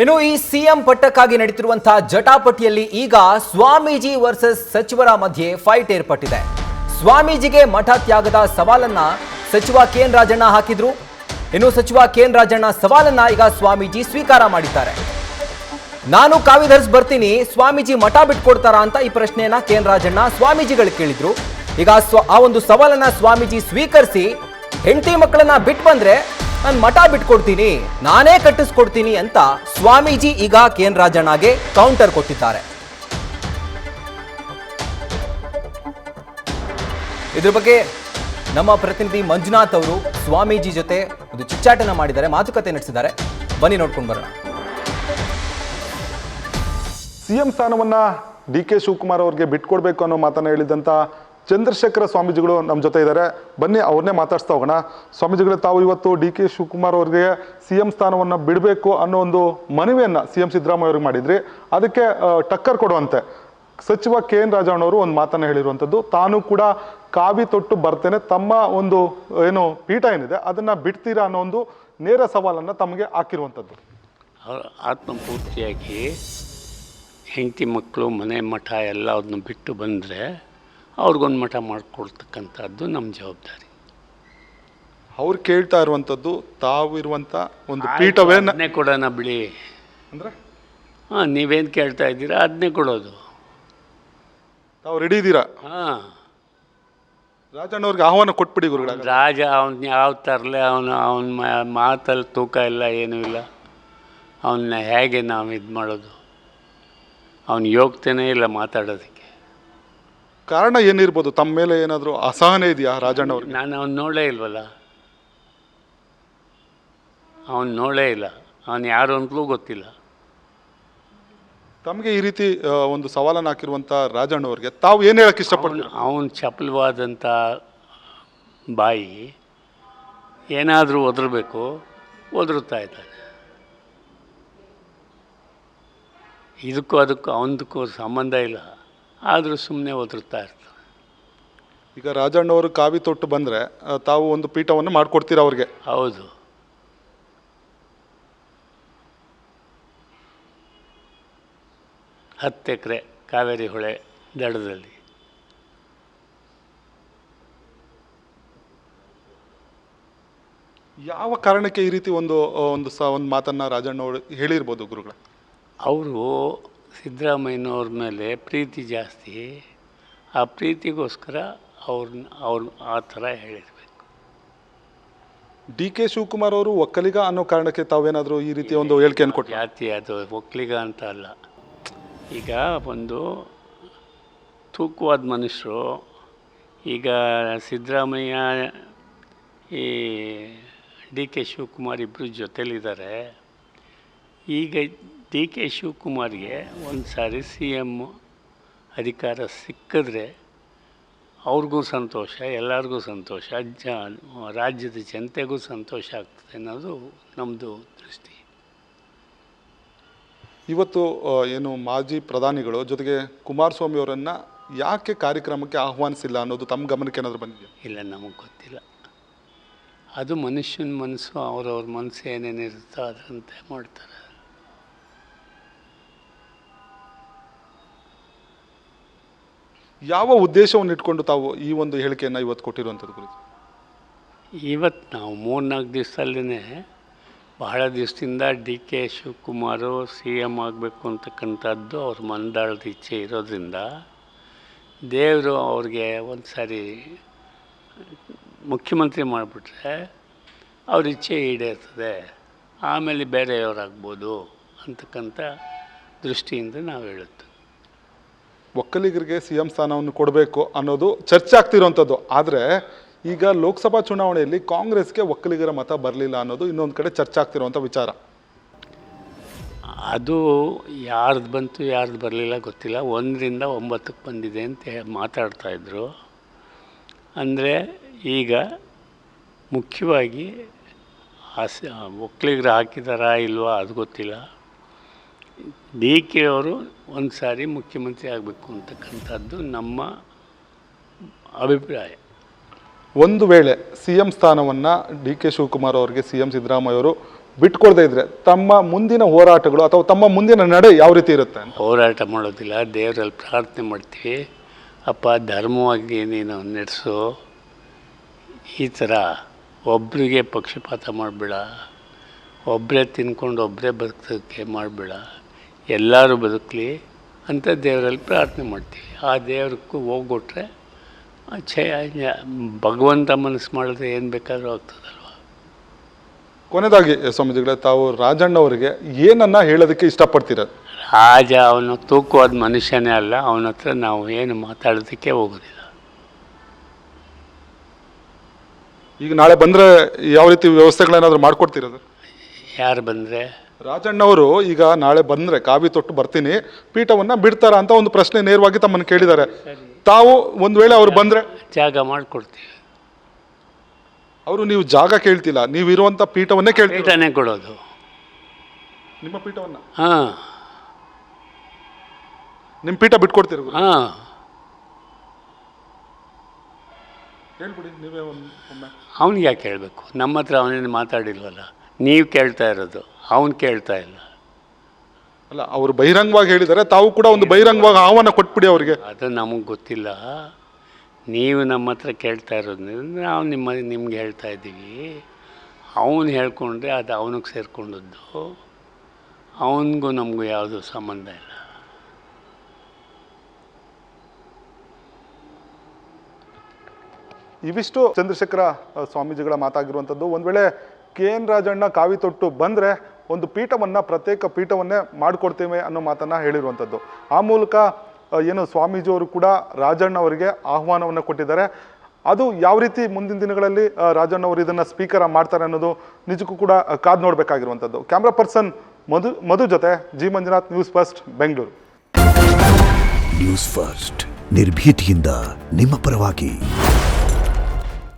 ಇನ್ನು ಈ ಸಿಎಂ ಪಟ್ಟಕ್ಕಾಗಿ ನಡೀತಿರುವಂತಹ ಜಟಾಪಟಿಯಲ್ಲಿ ಈಗ ಸ್ವಾಮೀಜಿ ವರ್ಸಸ್ ಸಚಿವರ ಮಧ್ಯೆ ಫೈಟ್ ಏರ್ಪಟ್ಟಿದೆ. ಸ್ವಾಮೀಜಿಗೆ ಮಠ ತ್ಯಾಗದ ಸವಾಲನ್ನ ಸಚಿವ ಕೆಎನ್ ರಾಜಣ್ಣ ಹಾಕಿದ್ರು. ಇನ್ನು ಸಚಿವ ಕೆಎನ್ ರಾಜಣ್ಣ ಸವಾಲನ್ನ ಈಗ ಸ್ವಾಮೀಜಿ ಸ್ವೀಕಾರ ಮಾಡಿದ್ದಾರೆ. ನಾನು ಕಾವಿ ಧರಿಸಿ ಬರ್ತೀನಿ, ಸ್ವಾಮೀಜಿ ಮಠ ಬಿಟ್ಕೊಡ್ತಾರಾ ಅಂತ ಈ ಪ್ರಶ್ನೆಯನ್ನ ಕೆಎನ್ ರಾಜಣ್ಣ ಸ್ವಾಮೀಜಿಗಳು ಕೇಳಿದ್ರು. ಈಗ ಆ ಒಂದು ಸವಾಲನ್ನ ಸ್ವಾಮೀಜಿ ಸ್ವೀಕರಿಸಿ, ಹೆಂಡತಿ ಮಕ್ಕಳನ್ನ ಬಿಟ್ಟು ಬಂದ್ರೆ ನಾನು ಮಠ ಬಿಟ್ಕೊಡ್ತೀನಿ, ನಾನೇ ಕಟ್ಟಿಸ್ಕೊಡ್ತೀನಿ ಅಂತ ಸ್ವಾಮೀಜಿ ಈಗ ಕೆಎನ್ ರಾಜಣ್ಣಗೆ ಕೌಂಟರ್ ಕೊಟ್ಟಿದ್ದಾರೆ. ಇದ್ರ ಬಗ್ಗೆ ನಮ್ಮ ಪ್ರತಿನಿಧಿ ಮಂಜುನಾಥ್ ಅವರು ಸ್ವಾಮೀಜಿ ಜೊತೆ ಒಂದು ಚಿಚ್ಚಾಟನ ಮಾಡಿದ್ದಾರೆ, ಮಾತುಕತೆ ನಡೆಸಿದ್ದಾರೆ. ಬನ್ನಿ ನೋಡ್ಕೊಂಡು ಬರೋಣ. ಸಿಎಂ ಸ್ಥಾನವನ್ನ ಡಿ.ಕೆ. ಶಿವಕುಮಾರ್ ಅವರಿಗೆ ಬಿಟ್ಕೊಡ್ಬೇಕು ಅನ್ನೋ ಮಾತನ್ನ ಹೇಳಿದಂತ ಚಂದ್ರಶೇಖರ ಸ್ವಾಮೀಜಿಗಳು ನಮ್ಮ ಜೊತೆ ಇದ್ದಾರೆ. ಬನ್ನಿ ಅವ್ರನ್ನೇ ಮಾತಾಡ್ಸ್ತಾ ಹೋಗೋಣ. ಸ್ವಾಮೀಜಿಗಳು, ತಾವು ಇವತ್ತು ಡಿ.ಕೆ. ಶಿವಕುಮಾರ್ ಅವರಿಗೆ ಸಿಎಂ ಸ್ಥಾನವನ್ನ ಬಿಡಬೇಕು ಅನ್ನೋ ಒಂದು ಮನವಿಯನ್ನ ಸಿಎಂ ಸಿದ್ದರಾಮಯ್ಯ ಅವ್ರಿಗೆ ಮಾಡಿದ್ರಿ. ಅದಕ್ಕೆ ಟಕ್ಕರ್ ಕೊಡುವಂತೆ ಸಚಿವ ಕೆಎನ್ ರಾಜಣ್ಣ ಅವರು ಒಂದು ಮಾತನ್ನ ಹೇಳಿರುವಂಥದ್ದು, ತಾನು ಕೂಡ ಕಾವಿ ತೊಟ್ಟು ಬರ್ತೇನೆ, ತಮ್ಮ ಒಂದು ಏನು ಪೀಠ ಏನಿದೆ ಅದನ್ನ ಬಿಡ್ತೀರಾ ಅನ್ನೋ ಒಂದು ನೇರ ಸವಾಲನ್ನ ತಮಗೆ ಹಾಕಿರುವಂಥದ್ದು. ಆತ್ಮಪೂರ್ತಿಯಾಗಿ ಹೆಂಡತಿ ಮಕ್ಕಳು ಮನೆ ಮಠ ಎಲ್ಲ ಅದನ್ನ ಬಿಟ್ಟು ಬಂದರೆ ಅವ್ರಿಗೊಂದು ಮಠ ಮಾಡಿಕೊಡ್ತಕ್ಕಂಥದ್ದು ನಮ್ಮ ಜವಾಬ್ದಾರಿ. ಅವ್ರು ಕೇಳ್ತಾ ಇರುವಂಥದ್ದು ತಾವು ಇರುವಂಥ ಒಂದು ಪೀಠವೇ ಅದನ್ನೇ ಕೊಡೋಣ ಬಿಡಿ ಅಂದರೆ. ಹಾಂ, ನೀವೇನು ಕೇಳ್ತಾ ಇದ್ದೀರಾ ಅದನ್ನೇ ಕೊಡೋದು. ತಾವು ರೆಡಿ ಇದ್ದೀರಾ? ಹಾಂ, ರಾಜಣ್ಣ ಅವ್ರಿಗೆ ಆಹ್ವಾನ ಕೊಟ್ಬಿಡಿ ಗುರುಗಳ. ರಾಜ ಅವನ್ನ ಯಾವ ತರಲೆ, ಅವನ ಮಾತಲ್ಲಿ ತೂಕ ಇಲ್ಲ, ಏನೂ ಇಲ್ಲ. ಅವನ್ನ ಹೇಗೆ ನಾವು ಇದು ಮಾಡೋದು? ಅವನ ಯೋಗ್ಯತೆಯೇ ಇಲ್ಲ ಮಾತಾಡೋದಕ್ಕೆ. ಕಾರಣ ಏನಿರ್ಬೋದು? ತಮ್ಮ ಮೇಲೆ ಏನಾದರೂ ಅಸಹನೆ ಇದೆಯಾ ರಾಜಣ್ಣ ಅವ್ರಿಗೆ? ನಾನು ಅವ್ನು ನೋಡೇ ಇಲ್ವಲ್ಲ, ಅವನು ನೋಡೇ ಇಲ್ಲ, ಅವನು ಯಾರು ಅಂತಲೂ ಗೊತ್ತಿಲ್ಲ. ತಮಗೆ ಈ ರೀತಿ ಒಂದು ಸವಾಲನ್ನು ಹಾಕಿರುವಂಥ ರಾಜಣ್ಣ ಅವ್ರಿಗೆ ತಾವು ಏನು ಹೇಳಕ್ಕೆ ಇಷ್ಟಪಡ್ತೀವಿ? ಅವನು ಚಪಲವಾದಂಥ ಬಾಯಿ, ಏನಾದರೂ ಒದರಬೇಕು, ಒದರುತ್ತಾ ಇದ್ದಾನೆ. ಇದಕ್ಕೂ ಅದಕ್ಕೂ ಅವನದಕ್ಕೂ ಸಂಬಂಧ ಇಲ್ಲ, ಆದರೂ ಸುಮ್ಮನೆ ಒದರುತ್ತಾ ಇರ್ತಾರೆ. ಈಗ ರಾಜಣ್ಣ ಅವರು ಕಾವಿ ತೊಟ್ಟು ಬಂದರೆ ತಾವು ಒಂದು ಪೀಠವನ್ನು ಮಾಡಿಕೊಡ್ತೀರಾ ಅವ್ರಿಗೆ? ಹೌದು. ಹತ್ತು ಎಕರೆ ಕಾವೇರಿ ಹೊಳೆ ದಡದಲ್ಲಿ. ಯಾವ ಕಾರಣಕ್ಕೆ ಈ ರೀತಿ ಒಂದು ಮಾತನ್ನು ರಾಜಣ್ಣ ಅವರು ಹೇಳಿರ್ಬೋದು ಗುರುಗಳ? ಅವರು ಸಿದ್ದರಾಮಯ್ಯನವ್ರ ಮೇಲೆ ಪ್ರೀತಿ ಜಾಸ್ತಿ, ಆ ಪ್ರೀತಿಗೋಸ್ಕರ ಅವ್ರು ಆ ಥರ ಹೇಳಿರಬೇಕು. ಡಿ.ಕೆ. ಶಿವಕುಮಾರ್ ಅವರು ಒಕ್ಕಲಿಗ ಅನ್ನೋ ಕಾರಣಕ್ಕೆ ತಾವೇನಾದರೂ ಈ ರೀತಿಯ ಒಂದು ಹೇಳಿಕೆಯನ್ನು ಕೊಟ್ಟು? ಜಾತಿ ಅದು ಒಕ್ಕಲಿಗ ಅಂತ ಅಲ್ಲ. ಈಗ ಒಂದು ತೂಕವಾದ ಮನುಷ್ಯರು, ಈಗ ಸಿದ್ದರಾಮಯ್ಯ ಈ ಡಿ.ಕೆ. ಶಿವಕುಮಾರ್ ಇಬ್ಬರು ಜೊತೆಲಿದ್ದಾರೆ. ಈಗ ಡಿ.ಕೆ. ಶಿವಕುಮಾರ್ಗೆ ಒಂದು ಸಾರಿ ಸಿ ಎಮ್ ಅಧಿಕಾರ ಸಿಕ್ಕಿದ್ರೆ ಅವ್ರಿಗೂ ಸಂತೋಷ, ಎಲ್ಲರಿಗೂ ಸಂತೋಷ, ರಾಜ್ಯದ ಜನತೆಗೂ ಸಂತೋಷ ಆಗ್ತದೆ ಅನ್ನೋದು ನಮ್ಮದು ದೃಷ್ಟಿ. ಇವತ್ತು ಏನು ಮಾಜಿ ಪ್ರಧಾನಿಗಳು ಜೊತೆಗೆ ಕುಮಾರಸ್ವಾಮಿ ಅವರನ್ನು ಯಾಕೆ ಕಾರ್ಯಕ್ರಮಕ್ಕೆ ಆಹ್ವಾನಿಸಿಲ್ಲ ಅನ್ನೋದು ತಮ್ಮ ಗಮನಕ್ಕೆ ಏನಾದರೂ ಬಂದಿದೆಯಾ? ಇಲ್ಲ, ನಮಗೆ ಗೊತ್ತಿಲ್ಲ. ಅದು ಮನುಷ್ಯನ ಮನಸ್ಸು, ಅವ್ರವ್ರ ಮನಸ್ಸು ಏನೇನಿರುತ್ತೋ ಅದರಂತೆ ಮಾಡ್ತಾರೆ. ಯಾವ ಉದ್ದೇಶವನ್ನು ಇಟ್ಕೊಂಡು ತಾವು ಈ ಒಂದು ಹೇಳಿಕೆಯನ್ನು ಇವತ್ತು ಕೊಟ್ಟಿರುವಂಥದ್ದು ಗುರುಜಿ? ಇವತ್ತು ನಾವು 3-4 ದಿವಸದಲ್ಲೇ, ಬಹಳ ದಿವಸದಿಂದ ಡಿ.ಕೆ. ಶಿವಕುಮಾರು ಸಿ ಎಮ್ ಆಗಬೇಕು ಅಂತಕ್ಕಂಥದ್ದು ಅವ್ರ ಮನದಾಳದ ಇಚ್ಛೆ ಇರೋದ್ರಿಂದ ದೇವರು ಅವ್ರಿಗೆ ಒಂದು ಸಾರಿ ಮುಖ್ಯಮಂತ್ರಿ ಮಾಡಿಬಿಟ್ರೆ ಅವ್ರ ಇಚ್ಛೆ ಈಡೇರ್ತದೆ, ಆಮೇಲೆ ಬೇರೆಯವರಾಗ್ಬೋದು ಅಂತಕ್ಕಂಥ ದೃಷ್ಟಿಯಿಂದ ನಾವು ಹೇಳುತ್ತೆ. ಒಕ್ಕಲಿಗರಿಗೆ ಸಿ ಎಂ ಸ್ಥಾನವನ್ನು ಕೊಡಬೇಕು ಅನ್ನೋದು ಚರ್ಚೆ ಆಗ್ತಿರೋವಂಥದ್ದು. ಆದರೆ ಈಗ ಲೋಕಸಭಾ ಚುನಾವಣೆಯಲ್ಲಿ ಕಾಂಗ್ರೆಸ್ಗೆ ಒಕ್ಕಲಿಗರ ಮತ ಬರಲಿಲ್ಲ ಅನ್ನೋದು ಇನ್ನೊಂದು ಕಡೆ ಚರ್ಚೆ ಆಗ್ತಿರುವಂಥ ವಿಚಾರ. ಅದು ಯಾರ್ದು ಬಂತು ಯಾರ್ದು ಬರಲಿಲ್ಲ ಗೊತ್ತಿಲ್ಲ. 1ರಿಂದ 9ಕ್ಕೆ ಬಂದಿದೆ ಅಂತ ಮಾತಾಡ್ತಾಯಿದ್ರು. ಅಂದರೆ ಈಗ ಮುಖ್ಯವಾಗಿ ಒಕ್ಕಲಿಗರು ಹಾಕಿದಾರಾ ಇಲ್ವಾ ಅದು ಗೊತ್ತಿಲ್ಲ. ಡಿ.ಕೆ. ಅವರು ಒಂದು ಸಾರಿ ಮುಖ್ಯಮಂತ್ರಿ ಆಗಬೇಕು ಅಂತಕ್ಕಂಥದ್ದು ನಮ್ಮ ಅಭಿಪ್ರಾಯ. ಒಂದು ವೇಳೆ ಸಿ ಎಂ ಸ್ಥಾನವನ್ನು ಡಿ.ಕೆ. ಶಿವಕುಮಾರ್ ಅವರಿಗೆ ಸಿ ಎಂ ಸಿದ್ದರಾಮಯ್ಯ ಅವರು ಬಿಟ್ಕೊಡದೇ ಇದ್ರೆ ತಮ್ಮ ಮುಂದಿನ ಹೋರಾಟಗಳು ಅಥವಾ ತಮ್ಮ ಮುಂದಿನ ನಡೆ ಯಾವ ರೀತಿ ಇರುತ್ತೆ ಅಂತ? ಹೋರಾಟ ಮಾಡೋದಿಲ್ಲ, ದೇವರಲ್ಲಿ ಪ್ರಾರ್ಥನೆ ಮಾಡ್ತೀವಿ. ಅಪ್ಪ ಧರ್ಮವಾಗಿ ನೀನು ನಡೆಸು, ಈ ಥರ ಒಬ್ಬರಿಗೆ ಪಕ್ಷಪಾತ ಮಾಡಬೇಡ, ಒಬ್ಬರೇ ತಿನ್ಕೊಂಡು ಒಬ್ಬರೇ ಬದುಕೋಕ್ಕೆ ಮಾಡಬೇಡ, ಎಲ್ಲರೂ ಬದುಕಲಿ ಅಂತ ದೇವರಲ್ಲಿ ಪ್ರಾರ್ಥನೆ ಮಾಡ್ತೀವಿ. ಆ ದೇವ್ರಿಗೂ ಹೋಗ್ಬಿಟ್ರೆ ಭಗವಂತ ಮನಸ್ಸು ಮಾಡಿದ್ರೆ ಏನು ಬೇಕಾದರೂ ಆಗ್ತದಲ್ವ. ಕೊನೆಯದಾಗಿ ಸ್ವಾಮೀಜಿಗಳೇ, ತಾವು ರಾಜಣ್ಣ ಅವರಿಗೆ ಏನನ್ನ ಹೇಳೋದಕ್ಕೆ ಇಷ್ಟಪಡ್ತೀರ? ರಾಜ ಅವನು ತೂಕವಾದ ಮನುಷ್ಯನೇ ಅಲ್ಲ, ಅವನ ಹತ್ರ ನಾವು ಏನು ಮಾತಾಡೋದಕ್ಕೆ ಹೋಗೋದಿಲ್ಲ. ಈಗ ನಾಳೆ ಬಂದರೆ ಯಾವ ರೀತಿ ವ್ಯವಸ್ಥೆಗಳೇನಾದರೂ ಮಾಡ್ಕೊಡ್ತಿರೋದು? ಯಾರು ಬಂದರೆ? ರಾಜಣ್ಣವರು ಈಗ ನಾಳೆ ಬಂದರೆ ಕಾವಿ ತೊಟ್ಟು ಬರ್ತೀನಿ, ಪೀಠವನ್ನು ಬಿಡ್ತಾರಾ ಅಂತ ಒಂದು ಪ್ರಶ್ನೆ ನೇರವಾಗಿ ತಮ್ಮನ್ನು ಕೇಳಿದ್ದಾರೆ. ತಾವು ಒಂದು ವೇಳೆ ಅವ್ರು ಬಂದರೆ ಜಾಗ ಮಾಡಿಕೊಡ್ತೀವಿ. ಅವರು ನೀವು ಜಾಗ ಕೇಳ್ತಿಲ್ಲ, ನೀವು ಇರುವಂಥ ಪೀಠವನ್ನೇ ಕೇಳ್ತೀವಿ. ಪೀಠನೇ ಕೊಡೋದು, ನಿಮ್ಮ ಪೀಠವನ್ನು. ಹಾಂ ನಿಮ್ಮ ಪೀಠ ಬಿಟ್ಕೊಡ್ತೀರ? ಹಾಂ ಹೇಳ್ಬಿಡಿ ನೀವೇ ಒಮ್ಮೆ. ಅವ್ನಿಗೆ ಯಾಕೆ ಹೇಳಬೇಕು? ನಮ್ಮ ಹತ್ರ ಅವನೇನು ಮಾತಾಡಿಲ್ವಲ್ಲ, ನೀವು ಕೇಳ್ತಾ ಇರೋದು, ಅವನು ಕೇಳ್ತಾ ಇಲ್ಲ. ಅಲ್ಲ, ಅವರು ಬಹಿರಂಗವಾಗಿ ಹೇಳಿದ್ದಾರೆ, ತಾವು ಕೂಡ ಒಂದು ಬಹಿರಂಗವಾಗಿ ಆಹ್ವಾನ ಕೊಟ್ಬಿಡಿ ಅವರಿಗೆ. ಅದು ನಮಗೆ ಗೊತ್ತಿಲ್ಲ, ನೀವು ನಮ್ಮ ಹತ್ರ ಕೇಳ್ತಾ ಇರೋದ್ರಿಂದ ನಾವು ನಿಮ್ಗೆ ಹೇಳ್ತಾ ಇದ್ದೀವಿ. ಅವನು ಹೇಳ್ಕೊಂಡ್ರೆ ಅದು ಅವನಿಗೆ ಸೇರಿಕೊಂಡದ್ದು, ಅವನಿಗೂ ನಮಗೂ ಯಾವುದೂ ಸಂಬಂಧ ಇಲ್ಲ. ಇವಿಷ್ಟು ಚಂದ್ರಶೇಖರ ಸ್ವಾಮೀಜಿಗಳ ಮಾತಾಗಿರುವಂಥದ್ದು. ಒಂದು ವೇಳೆ KN ರಾಜಣ್ಣ ಕಾವಿ ತೊಟ್ಟು ಬಂದರೆ ಒಂದು ಪೀಠವನ್ನು, ಪ್ರತ್ಯೇಕ ಪೀಠವನ್ನೇ ಮಾಡಿಕೊಡ್ತೇವೆ ಅನ್ನೋ ಮಾತನ್ನು ಹೇಳಿರುವಂಥದ್ದು. ಆ ಮೂಲಕ ಏನು ಸ್ವಾಮೀಜಿಯವರು ಕೂಡ ರಾಜಣ್ಣ ಅವರಿಗೆ ಆಹ್ವಾನವನ್ನು ಕೊಟ್ಟಿದ್ದಾರೆ. ಅದು ಯಾವ ರೀತಿ ಮುಂದಿನ ದಿನಗಳಲ್ಲಿ ರಾಜಣ್ಣ ಅವರು ಇದನ್ನು ಸ್ಪೀಕರ್ ಮಾಡ್ತಾರೆ ಅನ್ನೋದು ನಿಜಕ್ಕೂ ಕೂಡ ಕಾದು ನೋಡಬೇಕಾಗಿರುವಂಥದ್ದು. ಕ್ಯಾಮ್ರಾ ಪರ್ಸನ್ ಮಧು ಜೊತೆ G Manjunath, news first, Bengaluru. News first ನಿರ್ಭೀತಿಯಿಂದ ನಿಮ್ಮ ಪರವಾಗಿ.